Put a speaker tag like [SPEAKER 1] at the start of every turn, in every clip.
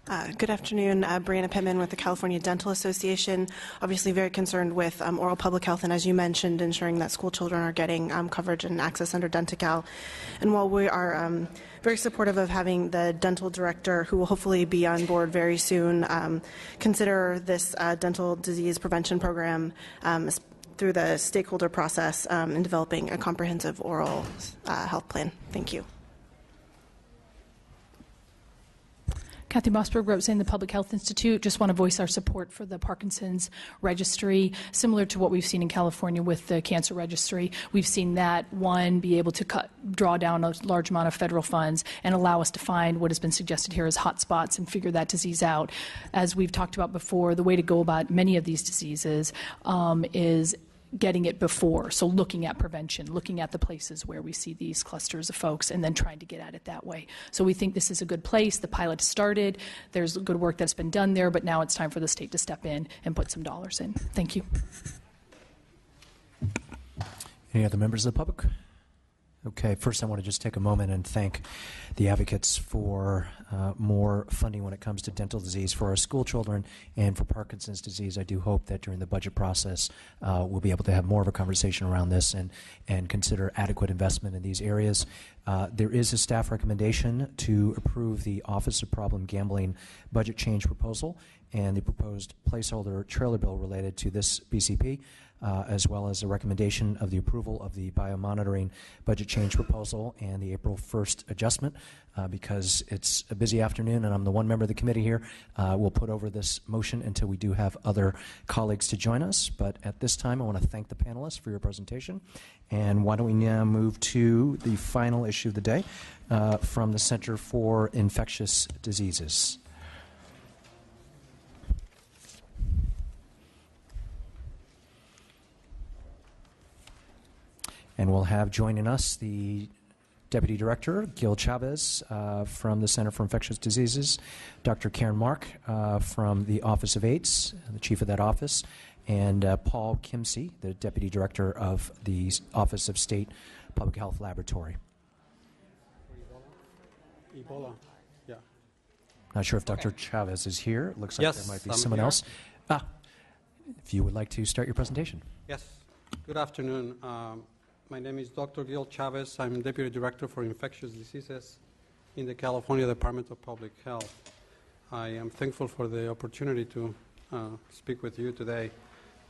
[SPEAKER 1] Good afternoon. Brianna Pittman with the California Dental Association. Obviously very concerned with oral public health and, as you mentioned, ensuring that school children are getting coverage and access under Denti-Cal. And while we are very supportive of having the dental director, who will hopefully be on board very soon, consider this dental disease prevention program through the stakeholder process in developing a comprehensive oral health plan. Thank you.
[SPEAKER 2] Kathy Mossberg, representing the Public Health Institute. Just want to voice our support for the Parkinson's registry, similar to what we've seen in California with the cancer registry. We've seen that, one, be able to draw down a large amount of federal funds and allow us to find what has been suggested here as hotspots and figure that disease out. As we've talked about before, the way to go about many of these diseases is getting it before, so looking at prevention, looking at the places where we see these clusters of folks, and then trying to get at it that way. So we think this is a good place. The pilot started. There's good work that's been done there, but now it's time for the state to step in and put some dollars in. Thank you.
[SPEAKER 3] Any other members of the public? Okay, first I want to just take a moment and thank the advocates for more funding when it comes to dental disease for our school children and for Parkinson's disease. I do hope that during the budget process we'll be able to have more of a conversation around this and consider adequate investment in these areas. There is a staff recommendation to approve the Office of Problem Gambling budget change proposal and the proposed placeholder trailer bill related to this BCP. As well as a recommendation of the approval of the biomonitoring budget change proposal and the April 1st adjustment. Because it's a busy afternoon and I'm the one member of the committee here, we'll put over this motion until we do have other colleagues to join us. But at this time, I want to thank the panelists for your presentation. And why don't we now move to the final issue of the day from the Center for Infectious Diseases. And we'll have joining us the Deputy Director, Gil Chavez, from the Center for Infectious Diseases, Dr. Karen Mark from the Office of AIDS, the Chief of that office, and Paul Kimsey, the Deputy Director of the Office of State Public Health Laboratory.
[SPEAKER 4] Ebola, yeah.
[SPEAKER 3] Not sure if Dr. Chavez is here. It looks like
[SPEAKER 4] yes,
[SPEAKER 3] there might be
[SPEAKER 4] I'm
[SPEAKER 3] someone
[SPEAKER 4] here.
[SPEAKER 3] else. If you would like to start your presentation.
[SPEAKER 4] Yes. Good afternoon. My name is Dr. Gil Chavez. I'm Deputy Director for Infectious Diseases in the California Department of Public Health. I am thankful for the opportunity to speak with you today.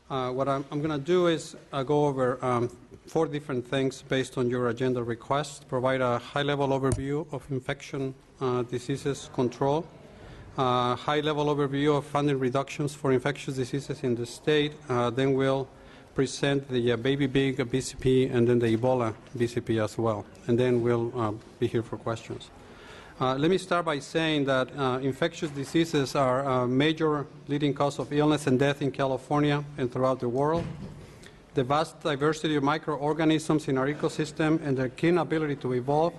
[SPEAKER 4] What I'm going to do is go over 4 different things based on your agenda request, provide a high-level overview of infection diseases control, high-level overview of funding reductions for infectious diseases in the state, then we'll present the Baby Big BCP and then the Ebola BCP as well. And then we'll be here for questions. Let me start by saying that infectious diseases are a major leading cause of illness and death in California and throughout the world. The vast diversity of microorganisms in our ecosystem and their keen ability to evolve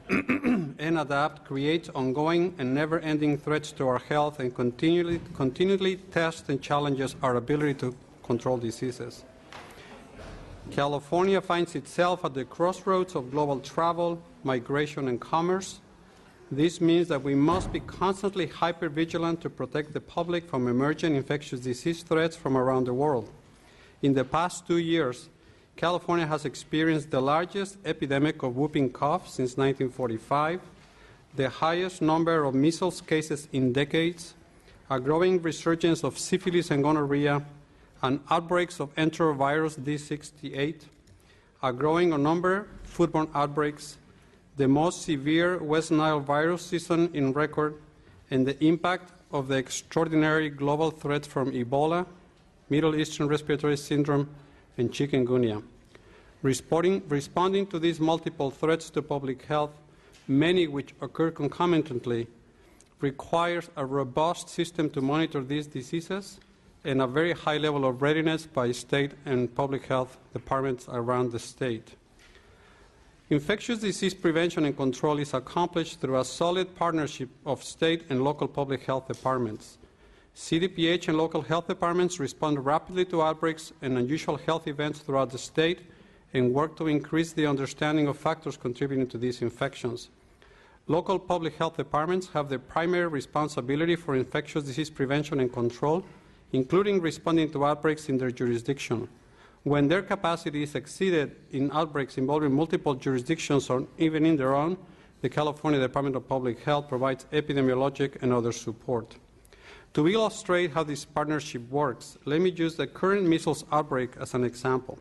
[SPEAKER 4] and adapt creates ongoing and never-ending threats to our health and continually tests and challenges our ability to control diseases. California finds itself at the crossroads of global travel, migration, and commerce. This means that we must be constantly hyper-vigilant to protect the public from emerging infectious disease threats from around the world. In the past 2 years, California has experienced the largest epidemic of whooping cough since 1945, the highest number of measles cases in decades, a growing resurgence of syphilis and gonorrhea, and outbreaks of enterovirus D68, a growing number of foodborne outbreaks, the most severe West Nile virus season in record, and the impact of the extraordinary global threats from Ebola, Middle Eastern Respiratory Syndrome, and chikungunya. Responding to these multiple threats to public health, many which occur concomitantly, requires a robust system to monitor these diseases and a very high level of readiness by state and public health departments around the state. Infectious disease prevention and control is accomplished through a solid partnership of state and local public health departments. CDPH and local health departments respond rapidly to outbreaks and unusual health events throughout the state and work to increase the understanding of factors contributing to these infections. Local public health departments have the primary responsibility for infectious disease prevention and control, including responding to outbreaks in their jurisdiction. When their capacity is exceeded in outbreaks involving multiple jurisdictions or even in their own, the California Department of Public Health provides epidemiologic and other support. To illustrate how this partnership works, let me use the current measles outbreak as an example.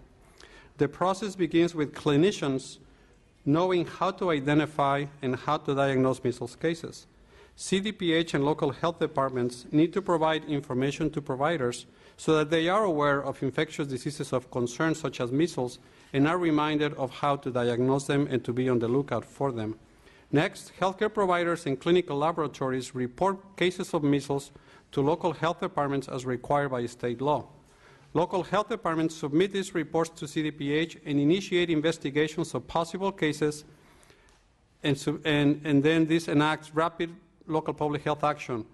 [SPEAKER 4] The process begins with clinicians knowing how to identify and how to diagnose measles cases. CDPH and local health departments need to provide information to providers so that they are aware of infectious diseases of concern such as measles and are reminded of how to diagnose them and to be on the lookout for them. Next, healthcare providers and clinical laboratories report cases of measles to local health departments as required by state law. Local health departments submit these reports to CDPH and initiate investigations of possible cases, and then this enacts rapid local public health action.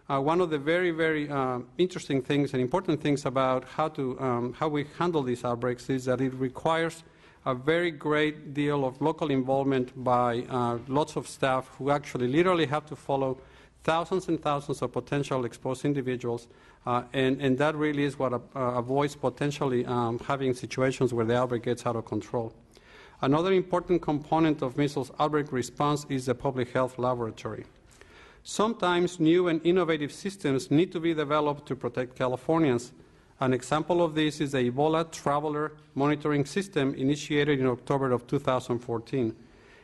[SPEAKER 4] One of the very, very interesting things and important things about how we handle these outbreaks is that it requires a very great deal of local involvement by lots of staff who actually literally have to follow thousands and thousands of potential exposed individuals, and that really is what avoids potentially having situations where the outbreak gets out of control. Another important component of measles outbreak response is the public health laboratory. Sometimes new and innovative systems need to be developed to protect Californians. An example of this is the Ebola Traveler Monitoring System initiated in October of 2014.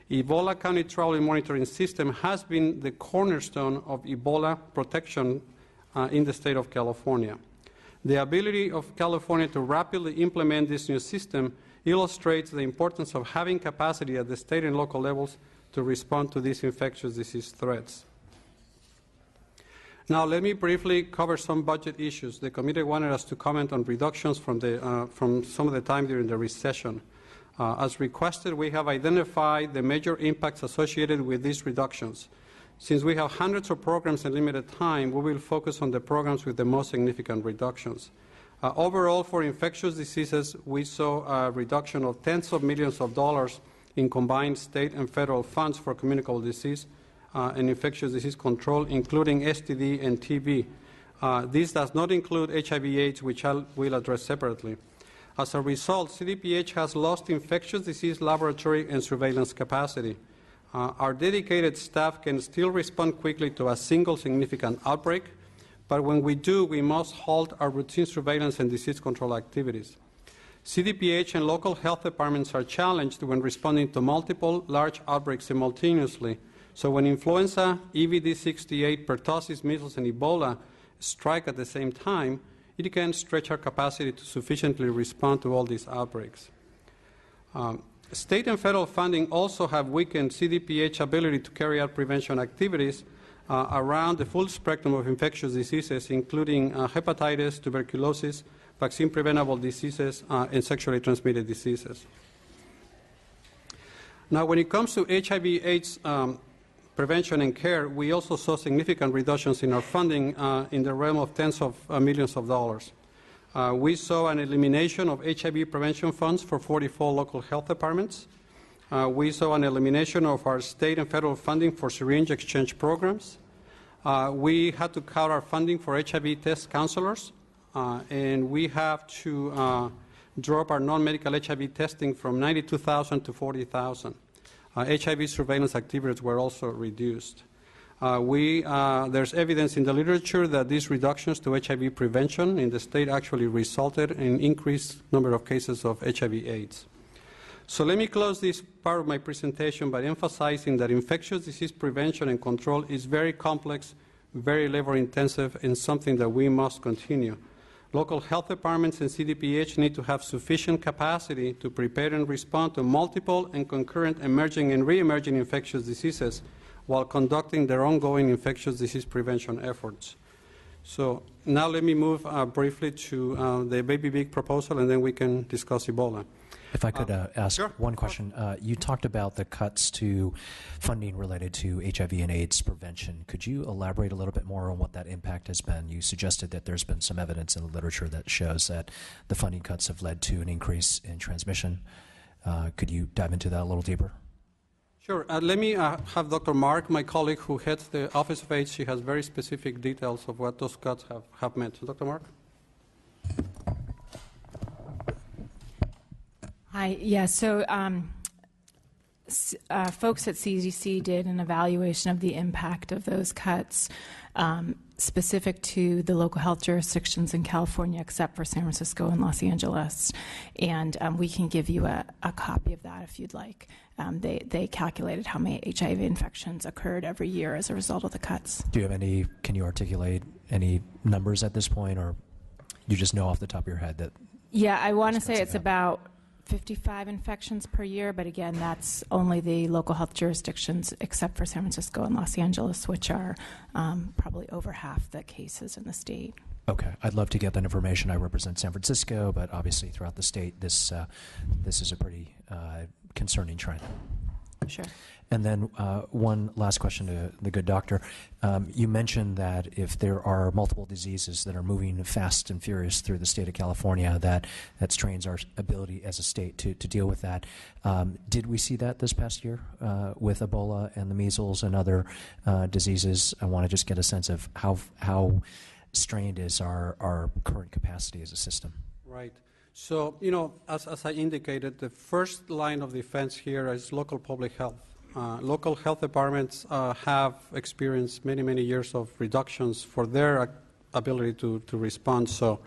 [SPEAKER 4] Ebola County Travel Monitoring System has been the cornerstone of Ebola protection in the state of California. The ability of California to rapidly implement this new system illustrates the importance of having capacity at the state and local levels to respond to these infectious disease threats. Now, let me briefly cover some budget issues. The committee wanted us to comment on reductions from some of the time during the recession. As requested, we have identified the major impacts associated with these reductions. Since we have hundreds of programs and limited time, we will focus on the programs with the most significant reductions. Overall, for infectious diseases, we saw a reduction of tens of millions of dollars in combined state and federal funds for communicable disease and infectious disease control, including STD and TB. This does not include HIV/AIDS, which I will address separately. As a result, CDPH has lost infectious disease laboratory and surveillance capacity. Our dedicated staff can still respond quickly to a single significant outbreak, but when we do, we must halt our routine surveillance and disease control activities. CDPH and local health departments are challenged when responding to multiple large outbreaks simultaneously. So when influenza, EVD68, pertussis, measles, and Ebola strike at the same time, it can stretch our capacity to sufficiently respond to all these outbreaks. State and federal funding also have weakened CDPH's ability to carry out prevention activities around the full spectrum of infectious diseases, including hepatitis, tuberculosis, vaccine-preventable diseases, and sexually transmitted diseases. Now, when it comes to HIV/AIDS prevention and care, we also saw significant reductions in our funding in the realm of tens of millions of dollars. We saw an elimination of HIV prevention funds for 44 local health departments. We saw an elimination of our state and federal funding for syringe exchange programs. We had to cut our funding for HIV test counselors, and we have to drop our non-medical HIV testing from 92,000 to 40,000. HIV surveillance activities were also reduced. There's evidence in the literature that these reductions to HIV prevention in the state actually resulted in increased number of cases of HIV/AIDS. So let me close this part of my presentation by emphasizing that infectious disease prevention and control is very complex, very labor-intensive, and something that we must continue. Local health departments and CDPH need to have sufficient capacity to prepare and respond to multiple and concurrent emerging and re-emerging infectious diseases while conducting their ongoing infectious disease prevention efforts. So now let me move briefly to the Baby Big proposal, and then we can discuss Ebola.
[SPEAKER 3] If I could ask
[SPEAKER 4] sure.
[SPEAKER 3] one question. You talked about the cuts to funding related to HIV and AIDS prevention. Could you elaborate a little bit more on what that impact has been? You suggested that there's been some evidence in the literature that shows that the funding cuts have led to an increase in transmission. Could you dive into that a little deeper?
[SPEAKER 4] Sure. Let me have Dr. Mark, my colleague who heads the Office of AIDS. She has very specific details of what those cuts have meant. So, Dr. Mark?
[SPEAKER 5] Hi. Yeah, so folks at CDC did an evaluation of the impact of those cuts specific to the local health jurisdictions in California, except for San Francisco and Los Angeles. And we can give you a copy of that if you'd like. They calculated how many HIV infections occurred every year as a result of the cuts.
[SPEAKER 3] Do you have any, can you articulate any numbers at this point, or you just know off the top of your head that?
[SPEAKER 5] Yeah, I want to say it's about 55 infections per year, but again, that's only the local health jurisdictions except for San Francisco and Los Angeles, which are probably over half the cases in the state.
[SPEAKER 3] Okay, I'd love to get that information. I represent San Francisco, but obviously throughout the state, this is a pretty concerning trend.
[SPEAKER 5] Sure.
[SPEAKER 3] And then one last question to the good doctor. You mentioned that if there are multiple diseases that are moving fast and furious through the state of California, that strains our ability as a state to deal with that. Did we see that this past year with Ebola and the measles and other diseases? I want to just get a sense of how strained is our current capacity as a system.
[SPEAKER 4] Right. So, you know, as I indicated, the first line of defense here is local public health. Local health departments have experienced many, many years of reductions for their ability to respond. So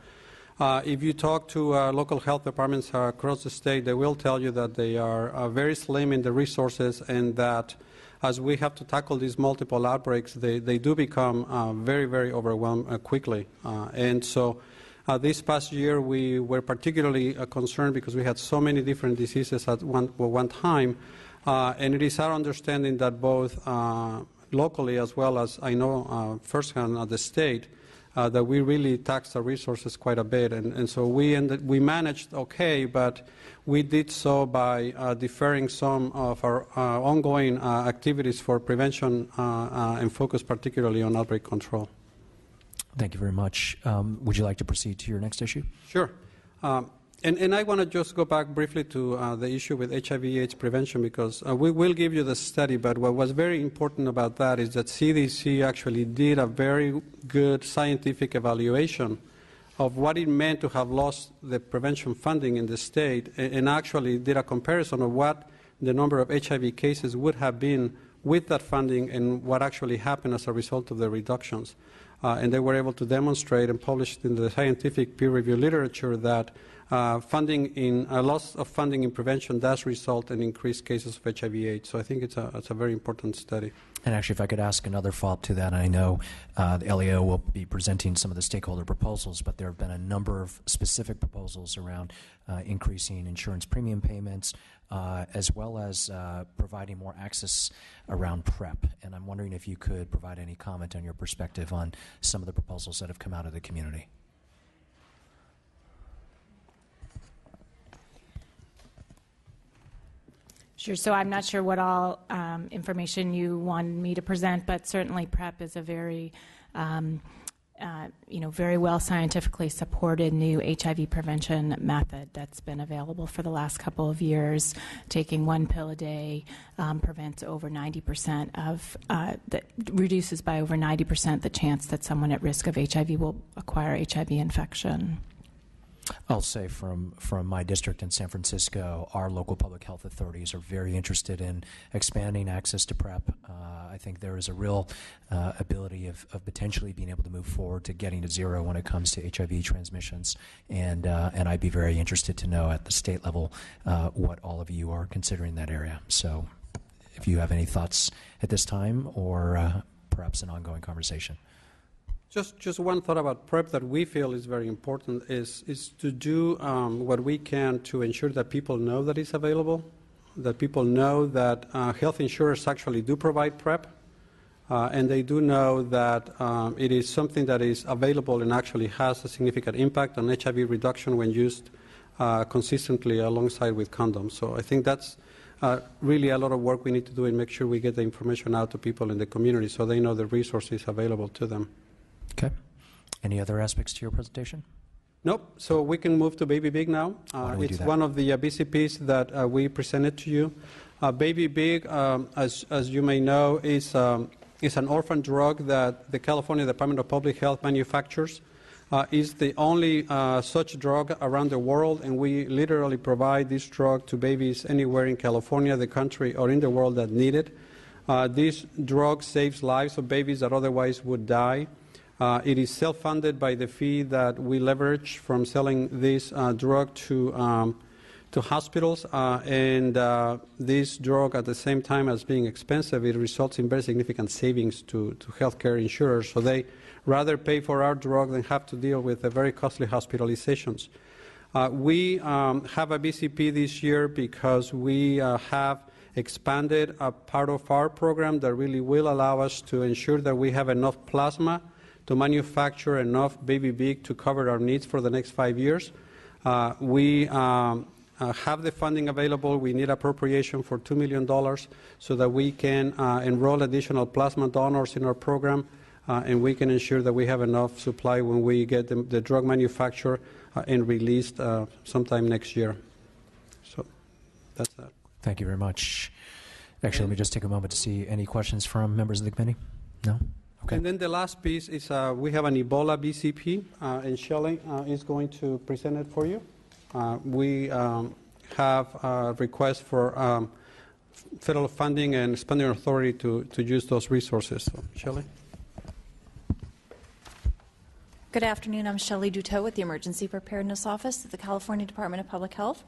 [SPEAKER 4] if you talk to local health departments across the state, they will tell you that they are very slim in the resources, and that as we have to tackle these multiple outbreaks, they do become very, very overwhelmed quickly. And so this past year, we were particularly concerned because we had so many different diseases at one time. And it is our understanding that both locally as well as I know firsthand at the state, that we really taxed our resources quite a bit. And so we managed okay, but we did so by deferring some of our ongoing activities for prevention and focus particularly on outbreak control.
[SPEAKER 3] Thank you very much. Would you like to proceed to your next issue?
[SPEAKER 4] Sure. And I want to just go back briefly to the issue with HIV/AIDS prevention, because we will give you the study, but what was very important about that is that CDC actually did a very good scientific evaluation of what it meant to have lost the prevention funding in the state, and actually did a comparison of what the number of HIV cases would have been with that funding and what actually happened as a result of the reductions. And they were able to demonstrate and published in the scientific peer-reviewed literature that a loss of funding in prevention does result in increased cases of HIV/AIDS. So I think it's a very important study.
[SPEAKER 3] And actually, if I could ask another follow-up to that, I know the LEO will be presenting some of the stakeholder proposals, but there have been a number of specific proposals around increasing insurance premium payments, as well as providing more access around PrEP. And I'm wondering if you could provide any comment on your perspective on some of the proposals that have come out of the community.
[SPEAKER 5] Sure. So I'm not sure what all information you wanted me to present, but certainly PrEP is a very, very well scientifically supported new HIV prevention method that's been available for the last couple of years. Taking one pill a day prevents over 90% reduces by over 90% the chance that someone at risk of HIV will acquire HIV infection.
[SPEAKER 3] I'll say from my district in San Francisco, our local public health authorities are very interested in expanding access to PrEP. I think there is a real ability of potentially being able to move forward to getting to zero when it comes to HIV transmissions. And I'd be very interested to know at the state level what all of you are considering in that area. So if you have any thoughts at this time, or perhaps an ongoing conversation.
[SPEAKER 4] Just one thought about PrEP that we feel is very important is to do what we can to ensure that people know that it's available, that people know that health insurers actually do provide PrEP, and they do know that it is something that is available and actually has a significant impact on HIV reduction when used consistently alongside with condoms. So I think that's really a lot of work we need to do and make sure we get the information out to people in the community so they know the resources available to them.
[SPEAKER 3] Okay. Any other aspects to your presentation?
[SPEAKER 4] Nope. So we can move to Baby Big now. It's one of the BCPs that we presented to you. Baby Big, as you may know, is an orphan drug that the California Department of Public Health manufactures. Is the only such drug around the world, and we literally provide this drug to babies anywhere in California, the country, or in the world that need it. This drug saves lives of babies that otherwise would die. It is self-funded by the fee that we leverage from selling this drug to hospitals, and this drug, at the same time as being expensive, it results in very significant savings to healthcare insurers. So they rather pay for our drug than have to deal with the very costly hospitalizations. We have a BCP this year because we have expanded a part of our program that really will allow us to ensure that we have enough plasma to manufacture enough Baby Big to cover our needs for the next 5 years. We have the funding available. We need appropriation for $2 million so that we can enroll additional plasma donors in our program, and we can ensure that we have enough supply when we get the drug manufactured and released sometime next year. So that's that.
[SPEAKER 3] Thank you very much. Actually, let me just take a moment to see any questions from members of the committee. No? Okay.
[SPEAKER 4] And then the last piece is we have an Ebola BCP, and Shelley is going to present it for you. We have a request for federal funding and spending authority to use those resources. So, Shelley?
[SPEAKER 6] Good afternoon. I'm Shelley Duteau with the Emergency Preparedness Office at the California Department of Public Health.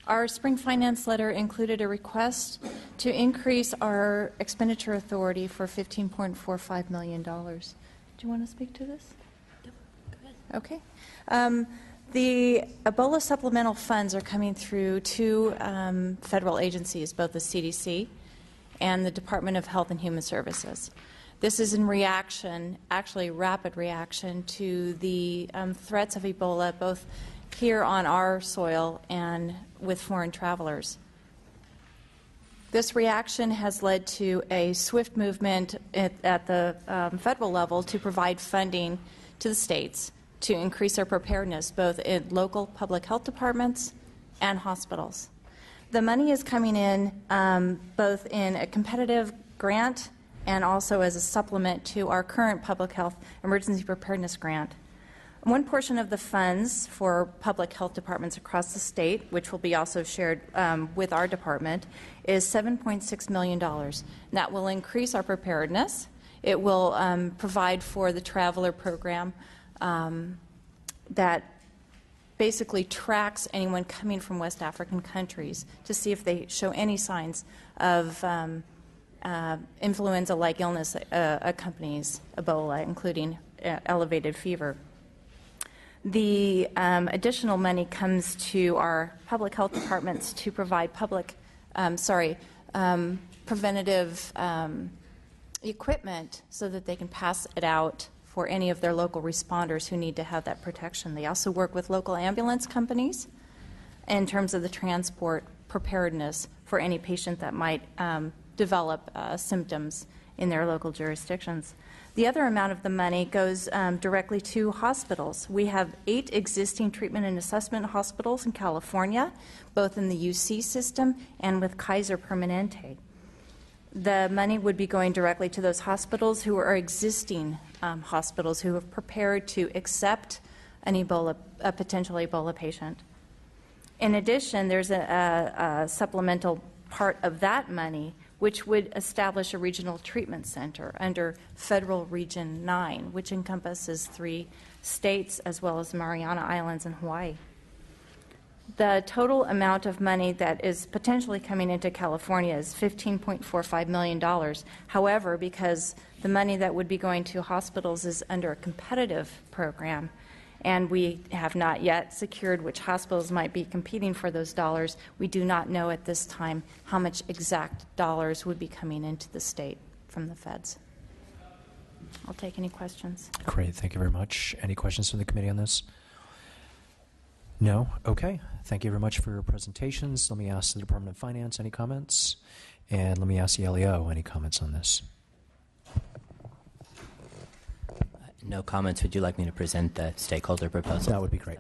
[SPEAKER 6] Our spring finance letter included a request to increase our expenditure authority for $15.45 million. Do you want to speak to this?
[SPEAKER 7] No, go ahead.
[SPEAKER 6] Okay. The Ebola supplemental funds are coming through two federal agencies, both the CDC and the Department of Health and Human Services. This is in reaction, actually rapid reaction, to the threats of Ebola, both here on our soil and with foreign travelers. This reaction has led to a swift movement at the federal level to provide funding to the states to increase their preparedness, both in local public health departments and hospitals. The money is coming in both in a competitive grant and also as a supplement to our current public health emergency preparedness grant. One portion of the funds for public health departments across the state, which will be also shared with our department, is $7.6 million. And that will increase our preparedness. It will provide for the traveler program that basically tracks anyone coming from West African countries to see if they show any signs of influenza-like illness accompanies Ebola, including elevated fever. The additional money comes to our public health departments to provide preventative equipment so that they can pass it out for any of their local responders who need to have that protection. They also work with local ambulance companies in terms of the transport preparedness for any patient that might develop symptoms in their local jurisdictions. The other amount of the money goes directly to hospitals. We have 8 existing treatment and assessment hospitals in California, both in the UC system and with Kaiser Permanente. The money would be going directly to those hospitals who are existing hospitals who have prepared to accept a potential Ebola patient. In addition, there's a supplemental part of that money which would establish a regional treatment center under Federal Region 9, which encompasses 3 states as well as Mariana Islands and Hawaii. The total amount of money that is potentially coming into California is $15.45 million. However, because the money that would be going to hospitals is under a competitive program, and we have not yet secured which hospitals might be competing for those dollars, we do not know at this time how much exact dollars would be coming into the state from the feds. I'll take any questions.
[SPEAKER 3] Great. Thank you very much. Any questions from the committee on this? No? Okay. Thank you very much for your presentations. Let me ask the Department of Finance, any comments? And let me ask the LEO, any comments on this?
[SPEAKER 7] No comments. Would you like me to present the stakeholder proposal?
[SPEAKER 3] That would be great.